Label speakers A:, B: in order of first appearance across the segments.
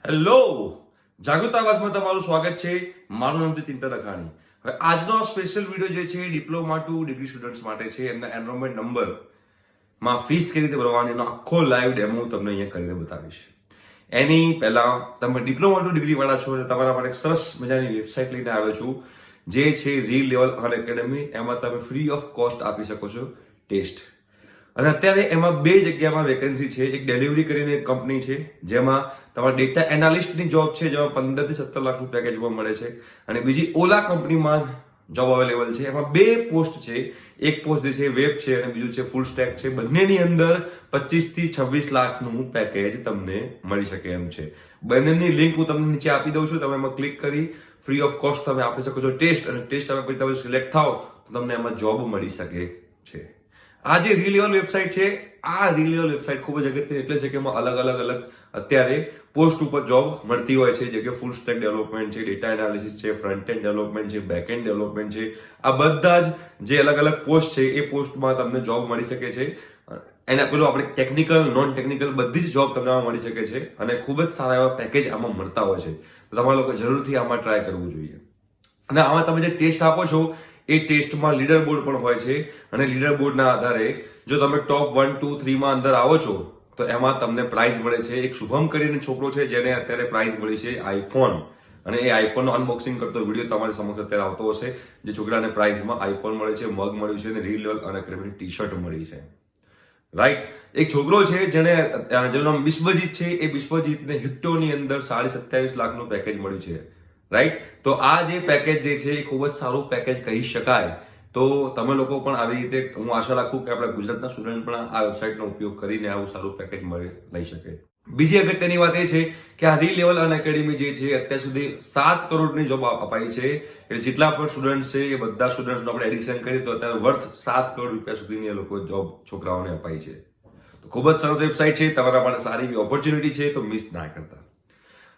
A: Hello, જાગૃત આવાસમાં તમારું સ્વાગત છે. મારું નામ છે ચિંતન અખાણી. હવે આજનો સ્પેશિયલ વિડીયો જે છે ડિપ્લોમા ટુ ડિગ્રી સ્ટુડન્ટ્સ માટે છે. એમના એનરોલમેન્ટ નંબર માં ફીસ કેવી રીતે ભરવાની એનો આખો લાઈવ ડેમો હું તમને અહીંયા કરીને બતાવીશ. એની પહેલા તમે ડિપ્લોમા ટુ ડિગ્રી વાળા છો એટલે તમારા માટે એક સરસ મજાની વેબસાઇટ લઈને આવ્યો છું, જે છે રીલ લેવલ અન એકેડમી. એમાં તમે ફ્રી ઓફ કોસ્ટ આપી શકો છો ટેસ્ટ. અને અત્યારે એમાં બે જગ્યામાં વેકેન્સી છે. એક ડિલિવરી કરીને એક કંપની છે જેમાં તમારા ડેટા એનાલિસ્ટની જોબ છે, જેમાં 15 થી 17 લાખનું પેકેજમાં મળે છે. અને બીજી ઓલા કંપનીમાં જોબ અવેલેબલ છે. એમાં બે પોસ્ટ છે. એક પોસ્ટ જે છે વેબ છે અને બીજું છે ફૂલ સ્ટેક છે. બંનેની અંદર 25 થી 26 લાખનું પેકેજ તમને મળી શકે એમ છે. બંનેની લિંક હું તમને નીચે આપી દઉં છું. તમે એમાં ક્લિક કરી ફ્રી ઓફ કોસ્ટ તમે આપી શકો છો ટેસ્ટ. અને ટેસ્ટ આપ્યા પછી તમે સિલેક્ટ થાઓ તો તમને એમાં જોબ મળી શકે છે. આ જે રીલેવલ વેબસાઇટ છે, આ રીલેવલ વેબસાઇટ ખૂબ જ અગત્યની એટલે છે કે એમાં અલગ અત્યારે પોસ્ટ ઉપર જોબ મળતી હોય છે, જે કે ફૂલ સ્ટેક ડેવલપમેન્ટ છે, ડેટા એનાલિસિસ છે, ફ્રન્ટ એન્ડ ડેવલપમેન્ટ છે, બેક એન્ડ ડેવલપમેન્ટ છે. આ બધા જ જે અલગ પોસ્ટ છે એ પોસ્ટમાં તમને જોબ મળી શકે છે. એના પેલું આપણે ટેકનિકલ નોન ટેકનિકલ બધી જ જોબ તમને આમાં મળી શકે છે. અને ખૂબ જ સારા એવા પેકેજ આમાં મળતા હોય છે. તો તમારે લોકો જરૂરથી આમાં ટ્રાય કરવું જોઈએ. અને આમાં તમે જે ટેસ્ટ આપો છો એ ટેસ્ટમાં લીડર બોર્ડ પણ હોય છે. અને લીડર બોર્ડના આધારે જો તમે ટોપ 1, 2, 3 માં અંદર આવો છો તો એમાં તમને પ્રાઇઝ મળે છે. એક શુભમ કરીને છોકરો છે જેને અત્યારે પ્રાઇઝ મળી છે આઈફોન. અને એ આઈફોનનો અનબોક્સિંગ કરતો વિડીયો તમારી સમક્ષ અત્યારે આવતો હશે. જે છોકરાને પ્રાઇઝમાં આઈફોન મળે છે, મગ મળ્યું છે અને રીલ લેવલ અને એકેડમીની ટી શર્ટ મળી છે. રાઈટ. એક છોકરો છે જેનું નામ બિસ્વજીત છે. એ બિસ્વજીતને હિપ્ટોની અંદર 27.5 લાખનું પેકેજ મળ્યું છે. રાઈટ. તો આ જે પેકેજ જે છે એ ખૂબ જ સારું પેકેજ કહી શકાય. તો તમે લોકો પણ આવી રીતે, હું આશા રાખું કે આપણા ગુજરાતના સ્ટુડન્ટ પણ આ વેબસાઇટનો ઉપયોગ કરીને આવું સારું પેકેજ લઈ શકે. બીજી અગત્યની વાત એ છે કે આ રીલેવલ અન એકેડમી જે છે અત્યાર સુધી 7 કરોડની જોબ અપાઈ છે. એટલે જેટલા પણ સ્ટુડન્ટ છે એ બધા સ્ટુડન્ટનું આપણે એડિશન કરીએ તો અત્યારે વર્થ 7 કરોડ રૂપિયા સુધીની એ લોકો જોબ છોકરાઓને અપાઈ છે. તો ખૂબ જ સરસ વેબસાઇટ છે. તમારા માટે સારી એવી ઓપોર્ચ્યુનિટી છે, તો મિસ ના કરતા.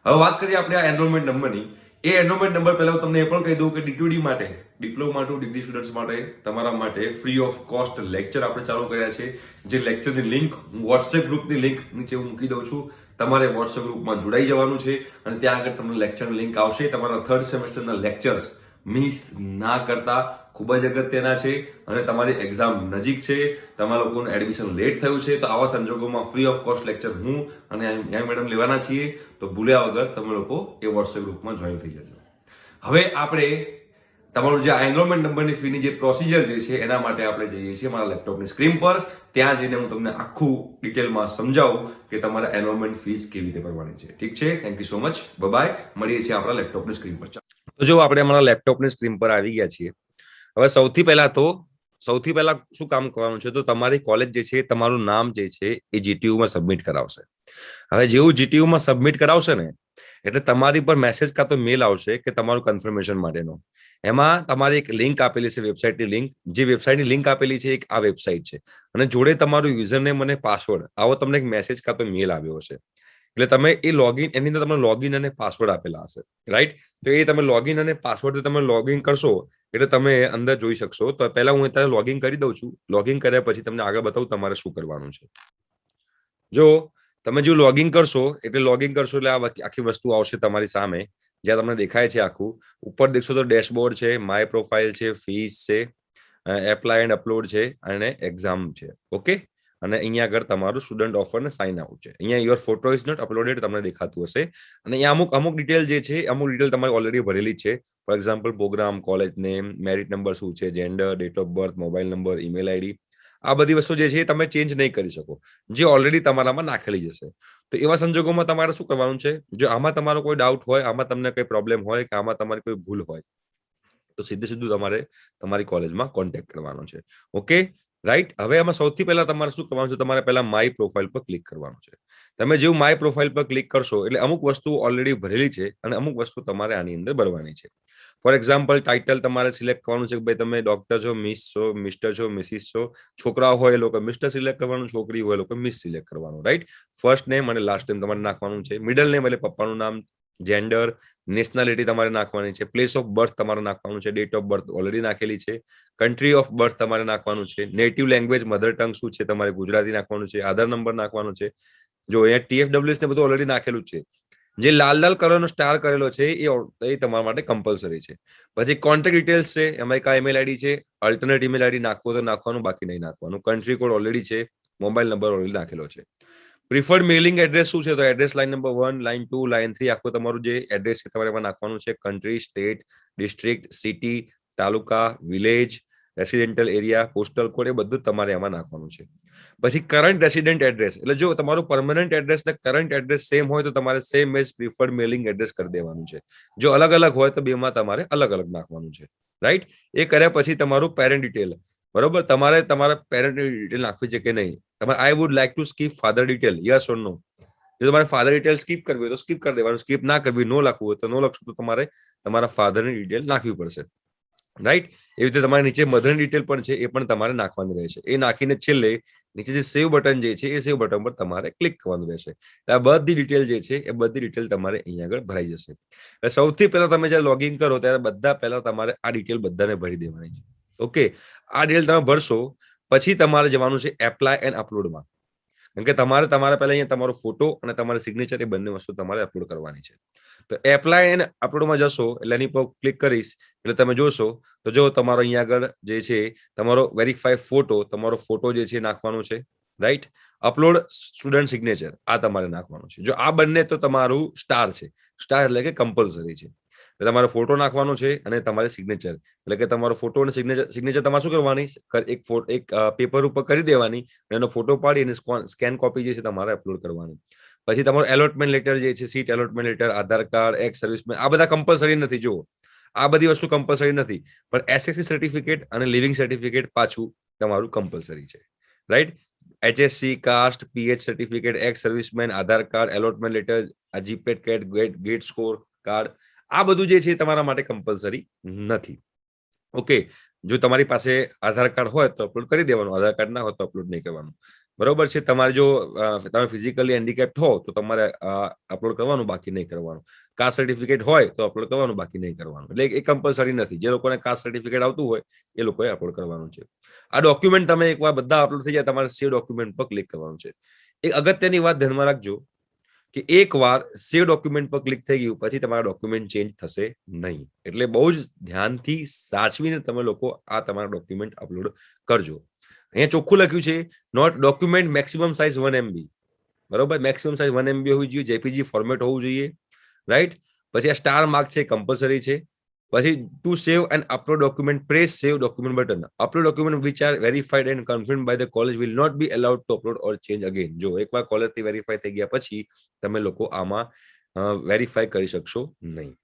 A: હવે વાત કરીએ આપણે આ એનરોલમેન્ટ નંબરની. એ એનરોલમેન્ટ નંબર પહેલા હું તમને એ પણ કહી દઉં કે ડીટુડી માટે, ડિપ્લોમા ટુ ડિગ્રી સ્ટુડન્ટ્સ માટે તમારા માટે ફ્રી ઓફ કોસ્ટ લેક્ચર આપણે ચાલુ કર્યા છે. જે લેક્ચરની લિંક હું વોટ્સએપ ગ્રુપની લિંક નીચે હું મૂકી દઉં છું. તમારે વોટ્સએપ ગ્રુપમાં જોડાઈ જવાનું છે અને ત્યાં આગળ તમને લેક્ચરની લિંક આવશે. તમારા 3rd સેમેસ્ટરના લેક્ચર્સ મિસ ના કરતા, ખૂબ જ અગત્યના છે. અને તમારી એક્ઝામ નજીક છે, તમારા લોકોનું એડમિશન લેટ થયું છે, તો આવા સંજોગોમાં ફ્રી ઓફ કોસ્ટ લેક્ચર હું અને મેડમ લેવાના છીએ. તો ભૂલ્યા વગર તમે લોકો એ વોટ્સએપ ગ્રુપમાં જોઈન થઈ જજો. હવે આપણે તમારું જે એનરોલમેન્ટ નંબરની ફીની જે પ્રોસિજર જે છે એના માટે આપણે જઈએ છીએ મારા લેપટોપની સ્ક્રીન પર. ત્યાં જઈને હું તમને આખું ડિટેલમાં સમજાવું કે તમારા એનરોલમેન્ટ ફીસ કેવી રીતે ભરવાની છે. ઠીક છે? Thank you so much. Bye. મળીએ છીએ આપણા લેપટોપની સ્ક્રીન પર. તો જો આપણે અમારા લેપટોપની સ્ક્રીન પર આવી ગયા છીએ. હવે સૌથી પહેલા શું કામ કરવાનું છે, તો તમારી કોલેજ જે છે તમારું નામ જે છે એ GTU માં સબમિટ કરાવશે. હવે જેવું GTU માં સબમિટ કરાવશે ને એટલે તમારી પર મેસેજ કાં તો મેલ આવશે કે તમારું કન્ફર્મેશન માટેનો. એમાં તમારી એક લિંક આપેલી છે, વેબસાઇટની લિંક. જે વેબસાઇટની લિંક આપેલી છે એક આ વેબસાઇટ છે. અને જોડે તમારું યુઝરનેમ અને પાસવર્ડ, આવો તમને એક મેસેજ કાં તો મેલ આવ્યો હશે. એટલે તમે એ લોગિન, એની અંદર તમને લોગિન અને પાસવર્ડ આપેલા હશે. રાઈટ. તો એ તમે લોગિન અને પાસવર્ડ તમે લોગિન કરશો એટલે તમે અંદર જોઈ શકશો. તો પહેલા હું અત્યારે લોગિન કરી દઉં છું. લોગિન કર્યા પછી તમને આગળ બતાવું તમારે શું કરવાનું છે. જો તમે જો લોગિન કરશો એટલે આ આખી વસ્તુ આવશે તમારી સામે, જ્યાં તમને દેખાય છે આખું. ઉપર દેખશો તો ડેશબોર્ડ છે, માય પ્રોફાઇલ છે, ફીસ છે, એપ્લાય એન્ડ અપલોડ છે અને એક્ઝામ છે. ઓકે. અને અહીંયા આગળ તમારું સ્ટુડન્ટ ઓફર ને સાઇન આઉટ છે. અહીંયા your photo is not uploaded તમને દેખાતું હશે. અને અહીંયા અમુક ડિટેલ જે છે, અમુક ડિટેલ તમારી ઓલરેડી ભરેલી જ છે. For example program, college name, merit number શું છે, gender, date of birth, mobile number, email ID. આ બધી વસ્તુ જે છે એ તમે ચેન્જ નહીં કરી શકો, જે ઓલરેડી તમારામાં નાખેલી જશે. તો એવા સંજોગોમાં તમારે શું કરવાનું છે, જો આમાં તમારો કોઈ ડાઉટ હોય, આમાં તમને કોઈ પ્રોબ્લેમ હોય કે આમાં તમારી કોઈ ભૂલ હોય, તો સીધું તમારે તમારી કોલેજમાં કોન્ટેક્ટ કરવાનો છે. ઓકે. રાઈટ. હવે આમાં સૌથી પહેલા તમારે શું કરવાનું છે, તમારે પહેલા માય પ્રોફાઇલ પર ક્લિક કરવાનું છે. તમે જેવું માય પ્રોફાઇલ પર ક્લિક કરશો એટલે અમુક વસ્તુ ઓલરેડી ભરેલી છે અને અમુક વસ્તુ તમારે આની અંદર ભરવાની છે. ફોર એક્ઝામ્પલ ટાઇટલ તમારે સિલેક્ટ કરવાનું છે કે ભાઈ તમે ડોક્ટર છો, મિસ છો, મિસ્ટર છો, મિસિસ છો. છોકરાઓ હોય એ લોકો મિસ્ટર સિલેક્ટ કરવાનું, છોકરી હોય એ લોકો મિસ સિલેક્ટ કરવાનું. રાઈટ. ફર્સ્ટ નેમ અને લાસ્ટ નેમ તમારે નાખવાનું છે. મિડલ નેમ એટલે પપ્પાનું નામ, જેન્ડર, નેશનાલિટી તમારે નાખવાની છે. પ્લેસ ઓફ બર્થ તમારે નાખવાનું છે. ડેટ ઓફ બર્થ ઓલરેડી નાખેલી છે. કન્ટ્રી ઓફ બર્થ તમારે નાખવાનું છે. નેટિવ લેંગ્વેજ મધર ટંગ શું છે, તમારે ગુજરાતી નાખવાનું છે. આધાર નંબર નાખવાનો છે. જો અહીંયા TFWS ને બધું ઓલરેડી નાખેલું છે. જે લાલ કલરનો સ્ટાર કરેલો છે એ તમારા માટે કમ્પલસરી છે. પછી કોન્ટેક્ટ ડિટેલ્સ છે, એમાં એક ઈમેલ આઈડી છે, અલ્ટરનેટ ઈમેલ આઈડી નાખવો તો નાખવાનું, બાકી નહીં નાખવાનું. કન્ટ્રી કોડ ઓલરેડી છે, મોબાઈલ નંબર ઓલરેડી નાખેલો છે. પ્રિફર્ડ મેલિંગ એડ્રેસ શું છે? તો address line number 1, line 2, line 3 આખું તમારું જે એડ્રેસ છે તમારે એમાં નાખવાનું છે. Country, state, district, city, taluka, village, residential area, postal code એ બધું તમારે એમાં નાખવાનું છે. પછી કરંટ રેસિડેન્ટ એડ્રેસ, એટલે જો તમારું પરમનન્ટ એડ્રેસ ને કરંટ એડ્રેસ સેમ હોય તો તમારે same as preferred mailing address કરી દેવાનું છે. જો અલગ અલગ હોય તો બેમાં તમારે અલગ અલગ નાખવાનું છે. રાઈટ? એ કર્યા પછી તમારું પેરેન્ટ ડિટેલ, બરોબર, તમારે તમારા પેરેન્ટ ડિટેલ નાખવી છે કે નહીં. તમારે I would like to skip father detail, yes or no. જો તમારે ફાધર ડિટેલ સ્કીપ કરવી હોય તો સ્કીપ કરી દેવાનું, સ્કીપ ના કરવી, નો લખવું હોય તો નો લખશો તો તમારે તમારા ફાધરની ડિટેલ નાખવી પડશે. રાઈટ? એવી રીતે તમારે નીચે મધરની ડિટેલ પણ છે, એ પણ તમારે નાખવાની રહેશે. એ નાખીને છેલ્લે નીચે જે સેવ બટન જે છે એ સેવ બટન પર તમારે ક્લિક કરવાનું રહેશે. આ બધી ડિટેલ જે છે એ બધી ડિટેલ તમારે અહીંયા આગળ ભરાઈ જશે. એટલે સૌથી પહેલા તમે જ્યારે લોગિન કરો ત્યારે બધા પહેલા તમારે આ ડિટેલ બધાને ભરી દેવાની છે. ઓકે, આ ડિટેલ તમે ભરશો પછી તમારે જવાનું છે એપ્લાય એન્ડ અપલોડમાં. કેમ કે તમારે પહેલા અહીંયા તમારો ફોટો અને તમારી સિગ્નેચર એ બંને વસ્તુ તમારે અપલોડ કરવાની છે. તો એપ્લાય એન્ડ અપલોડમાં જશો એટલે એની પર ક્લિક કરીશ એટલે તમે જોશો તો જો તમારો અહીંયા આગળ જે છે તમારો વેરીફાઈ ફોટો, તમારો ફોટો જે છે નાખવાનો છે. રાઈટ? અપલોડ સ્ટુડન્ટ સિગ્નેચર આ તમારે નાખવાનું છે. જો આ બંને તો તમારું સ્ટાર છે. સ્ટાર એટલે કે કમ્પલસરી છે. તમારો ફોટો નાખવાનો છે અને તમારે સિગ્નેચર, એટલે કે તમારો ફોટો અને સિગ્નેચર તમારે શું કરવાની, એક પેપર ઉપર કરી દેવાની, એનો ફોટો પાડી અને સ્કેન કોપી જે છે તમારે અપલોડ કરવાની. પછી તમારો એલોટમેન્ટ લેટર જે છે, સીટ એલોટમેન્ટ લેટર, આધાર કાર્ડ, એક્સ સર્વિસમેન, આ બધા કમ્પલસરી નથી. જુઓ, આ બધી વસ્તુ કમ્પલસરી નથી, પણ એસએસસી સર્ટિફિકેટ અને લિવિંગ સર્ટિફિકેટ પાછું તમારું કમ્પલસરી છે. Right? HSC, caste, PH certificate, ex serviceman, Aadhaar card, allotment letter, GPAT CAT, GATE score card, આ બધું જે છે તમારા માટે કમ્પલસરી નથી. ઓકે, જો તમારી પાસે આધાર કાર્ડ હોય તો અપલોડ કરી દેવાનું, આધાર કાર્ડ ના હોય તો અપલોડ નહીં કરવાનું. બરોબર છે? તમારે જો તમે ફિઝિકલી હેન્ડીકેપ્ડ હો તો તમારે અપલોડ કરવાનું, બાકી નહીં કરવાનું. કાસ્ટ સર્ટિફિકેટ હોય તો અપલોડ કરવાનું, બાકી નહીં કરવાનું. એટલે એ કમ્પલસરી નથી. જે લોકોને કાસ્ટ સર્ટિફિકેટ આવતું હોય એ લોકોએ અપલોડ કરવાનું છે. આ ડોક્યુમેન્ટ તમે એકવાર બધા અપલોડ થઈ જાય તમારે સેવ ડોક્યુમેન્ટ પર ક્લિક કરવાનું છે. એક અગત્યની વાત ધ્યાનમાં રાખજો કે એકવાર સેવ ડોક્યુમેન્ટ પર ક્લિક થઈ ગયું પછી તમારા ડોક્યુમેન્ટ ચેન્જ થશે નહીં. એટલે બહુ જ ધ્યાનથી સાચવીને તમે લોકો આ તમારા ડોક્યુમેન્ટ અપલોડ કરજો. અહીંયા ચોખ્ખું લખ્યું છે note document maximum size 1 MB. બરોબર? મેક્સિમમ સાઇઝ 1 MB હોવી જોઈએ, જેપીજી ફોર્મેટ હોવું જોઈએ. રાઈટ? પછી આ સ્ટાર માર્ક છે, કમ્પલસરી છે. પછી to save and upload document, press save document button. Upload document which are verified and confirmed by the college will not be allowed to upload or change again. જો એકવાર કોલેજથી verify થઈ ગયા પછી તમે લોકો આમાં વેરીફાઈ કરી શકશો નહીં.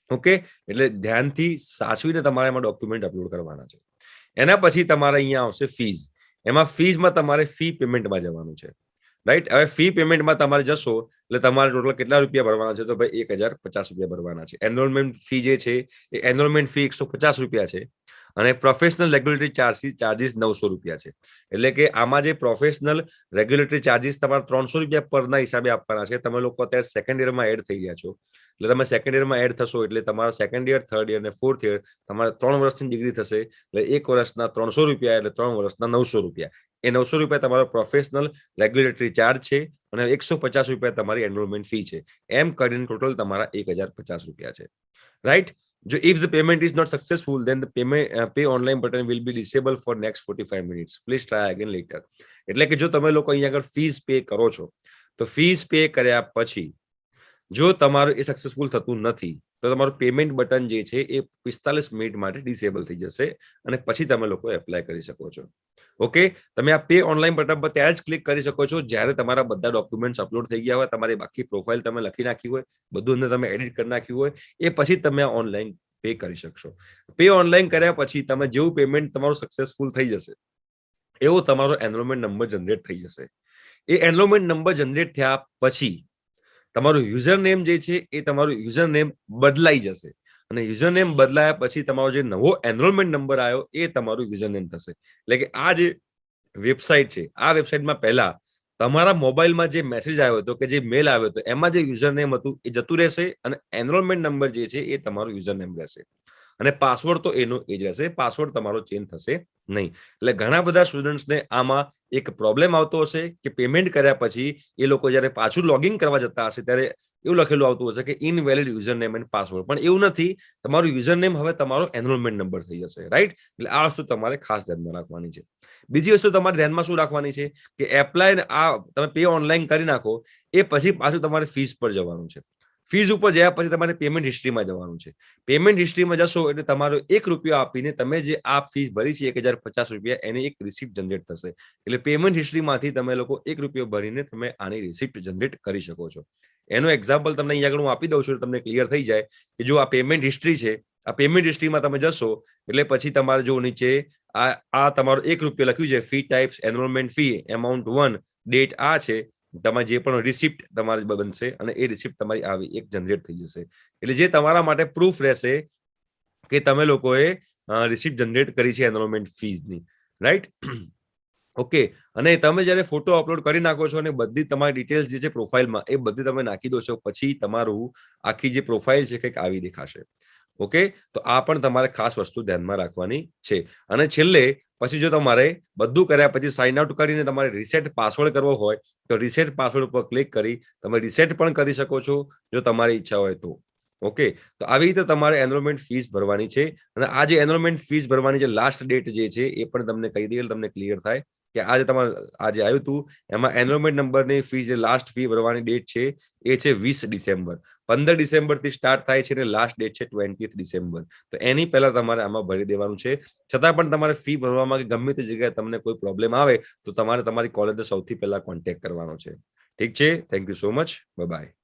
A: ઓકે, એટલે ધ્યાનથી સાચવીને તમારે એમાં ડોક્યુમેન્ટ અપલોડ કરવાના છે. એના પછી તમારે અહીંયા આવશે ફીઝ. એમાં ફીઝમાં તમારે ફી પેમેન્ટમાં જવાનું છે. રાઈટ? હવે ફી પેમેન્ટમાં તમારે જશો એટલે તમારે ટોટલ કેટલા રૂપિયા ભરવાના છે? તો ભાઈ 1050 રૂપિયા ભરવાના છે. એનરોલમેન્ટ ફી જે છે એ એનરોલમેન્ટ ફી 150 રૂપિયા છે અને પ્રોફેશનલ રેગ્યુલેટરી ચાર્જીસ 900 રૂપિયા છે. એટલે કે આમાં જે પ્રોફેશનલ રેગ્યુલેટરી ચાર્જીસ તમારે 300 રૂપિયા પરના હિસાબે આપવાના છે. તમે લોકો અત્યારે સેકન્ડ યરમાં એડ થઈ ગયા છો એટલે તમે સેકન્ડ યરમાં એડ થશો એટલે તમારા સેકન્ડ યર, થર્ડ યર અને ફોર્થ યર તમારે 3 વર્ષની ડિગ્રી થશે. એટલે 1 વર્ષના 300 રૂપિયા એટલે 3 વર્ષના 900 રૂપિયા. એ 900 રૂપિયા તમારો પ્રોફેશનલ રેગ્યુલેટરી ચાર્જ છે અને 150 રૂપિયા તમારી એનરોલમેન્ટ ફી છે. એમ કરીને ટોટલ તમારા 1050 રૂપિયા છે. રાઈટ? જો if the payment is not successful then the pay online button will be disabled for next 45 minutes. Please try again later. એટલે કે જો તમે લોકો અહીંયા આગળ ફીસ પે કરો છો તો ફીસ પે કર્યા પછી જો તમારું એ સક્સેસફુલ થતું નથી તો તમારું પેમેન્ટ બટન જે છે એ 45 મિનિટ માટે ડિસેબલ થઈ જશે અને પછી તમે લોકો એપ્લાય કરી શકો છો. ઓકે, તમે આ પે ઓનલાઈન બટન પર ત્યારે જ ક્લિક કરી શકો છો જ્યારે તમારા બધા ડોક્યુમેન્ટ્સ અપલોડ થઈ ગયા હોય, તમારી બાકી પ્રોફાઇલ તમે લખી નાખી હોય, બધું અંદર તમે એડિટ કરી નાખ્યું હોય, એ પછી તમે ઓનલાઈન પે કરી શકશો. પે ઓનલાઈન કર્યા પછી તમે જેવું પેમેન્ટ તમારું સક્સેસફુલ થઈ જશે એવો તમારો એનરોલમેન્ટ નંબર જનરેટ થઈ જશે. એ એનરોલમેન્ટ નંબર જનરેટ થયા પછી તમારું યુઝર નેમ જે છે એ તમારું યુઝર નેમ બદલાઈ જશે અને યુઝર નેમ બદલાયા પછી તમારો જે નવો એનરોલમેન્ટ નંબર આવ્યો એ તમારું યુઝર નેમ થશે. એટલે કે આ જે વેબસાઇટ છે આ વેબસાઇટમાં પહેલા તમારા મોબાઈલમાં જે મેસેજ આવ્યો હતો કે જે મેલ આવ્યો હતો એમાં જે યુઝર નેમ હતું એ જતું રહેશે અને એનરોલમેન્ટ નંબર જે છે એ તમારું યુઝર નેમ રહેશે. અને પાસવર્ડ તો એનો એ જ રહેશે, પાસવર્ડ તમારો ચેન્જ થશે નહીં. એટલે ઘણા બધા સ્ટુડન્ટ્સને આમાં એક પ્રોબ્લેમ આવતો હશે કે પેમેન્ટ કર્યા પછી એ લોકો જ્યારે પાછું લોગિન કરવા જતા હશે ત્યારે એવું લખેલું આવતું હશે કે invalid user name and password, પણ એવું નથી. તમારું યુઝર નેમ હવે તમારો એનરોલમેન્ટ નંબર થઈ જશે, રાઈટ? એટલે આ વસ્તુ તમારે ખાસ ધ્યાનમાં રાખવાની છે. બીજી વસ્તુ તમારે ધ્યાનમાં શું રાખવાની છે કે એપ્લાય આ તમે પે ઓનલાઈન કરી નાખો એ પછી પાછું તમારે ફીસ પર જવાનું છે. ફીસ ઉપર જયા પછી તમારે પેમેન્ટ હિસ્ટ્રીમાં જવાનું છે. પેમેન્ટ હિસ્ટ્રીમાં જશો એટલે તમારો ₹1 આપીને તમે જે આ ફીસ ભરી છે ₹1050 એની એક રિસિપ્ટ જનરેટ થશે. એટલે પેમેન્ટ હિસ્ટ્રીમાંથી તમે લોકો ₹1 ભરીને તમે આની રિસિપ્ટ જનરેટ કરી શકો છો. એનો એક્ઝામ્પલ તમને અહીંયા આગળ હું આપી દઉં છું, તમને ક્લિયર થઈ જાય કે જો આ પેમેન્ટ હિસ્ટ્રી છે, આ પેમેન્ટ હિસ્ટ્રીમાં તમે જશો એટલે પછી તમારે જો નીચે આ તમારો ₹1 લખ્યું છે, fee types, enrolment fee, amount 1, date આ છે, તમારે જે પણ રિસિપ્ટ તમારી બનશે અને એ રિસિપ્ટ તમારી આવી એક જનરેટ થઈ જશે. એટલે જે તમારા માટે પ્રૂફ રહેશે કે તમે લોકોએ રિસિપ્ટ જનરેટ કરી છે એનરોલમેન્ટ ફીઝની, રાઈટ? ઓકે. અને તમે જ્યારે ફોટો અપલોડ કરી નાખો છો અને બધી તમારી ડિટેલ્સ જે છે પ્રોફાઇલમાં એ બધી તમે નાખી દો છો, પછી તમારું આખી જે પ્રોફાઇલ છે કંઈક આવી દેખાશે. ઓકે, તો આ પણ તમારે ખાસ વસ્તુ ધ્યાનમાં રાખવાની છે. અને છેલ્લે પછી જો તમારે બધું કર્યા પછી સાઇન આઉટ કરીને તમારે રીસેટ પાસવર્ડ કરવો હોય તો રીસેટ પાસવર્ડ ઉપર ક્લિક કરી તમે રીસેટ પણ કરી શકો છો જો તમારી ઈચ્છા હોય તો. ઓકે, તો આવી રીતે તમારે એનરોલમેન્ટ ફીસ ભરવાની છે. અને આ જે એનરોલમેન્ટ ફીસ ભરવાની જે લાસ્ટ ડેટ જે છે એ પણ તમને કહી દઈએ તમને ક્લિયર થાય કે આજે તમારે આજે આવ્યું હતું એમાં એનરોલમેન્ટ નંબરની ફી જે લાસ્ટ ફી ભરવાની ડેટ છે એ છે 20 ડિસેમ્બર. 15 ડિસેમ્બરથી સ્ટાર્ટ થાય છે અને લાસ્ટ ડેટ છે 20 ડિસેમ્બર. તો એની પહેલા તમારે આમાં ભરી દેવાનું છે. છતાં પણ તમારે ફી ભરવામાં કે ગમે તે જગ્યાએ તમને કોઈ પ્રોબ્લેમ આવે તો તમારે તમારી કોલેજને સૌથી પહેલા કોન્ટેક્ટ કરવાનો છે. ઠીક છે? Thank you so much. Bye bye.